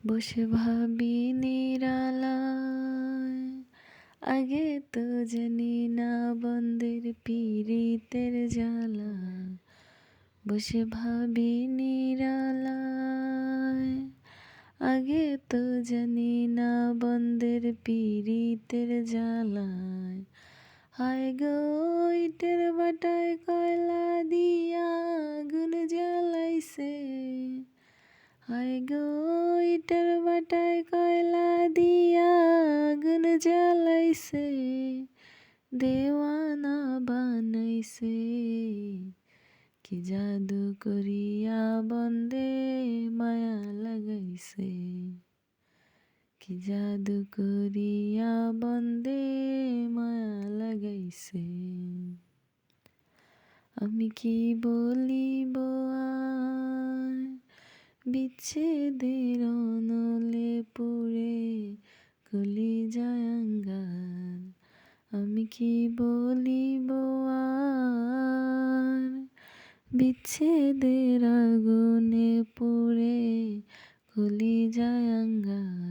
বসে ভাবি নিরালায়, আগে তো জানি না বন্দের পীড়িতের জ্বালা। বসে ভাবি নিরালায়, আগে তো জানি না বন্দের পীড়িতের জ্বালায়। হায় গো ইটের বাটায় কয়লা দিয়া আগুন জ্বালাইছে। হায় গো ইটের বাটায় কয়লা দিয়া আগুন জ্বালাইছে। দেওয়ানা বানাইছে, কি জাদু করিয়া বন্দে মায়া লাগাইছে। কি জাদু করিয়া বন্দে মায়া লাগাইছে। আমি কি বলিব আর, বিচ্ছেদের অনলে পুড়ে কলিজায় আঙ্গার। আমি কি বলিব আর, বিচ্ছেদের আগুনে পুড়ে কলিজায় আঙ্গার।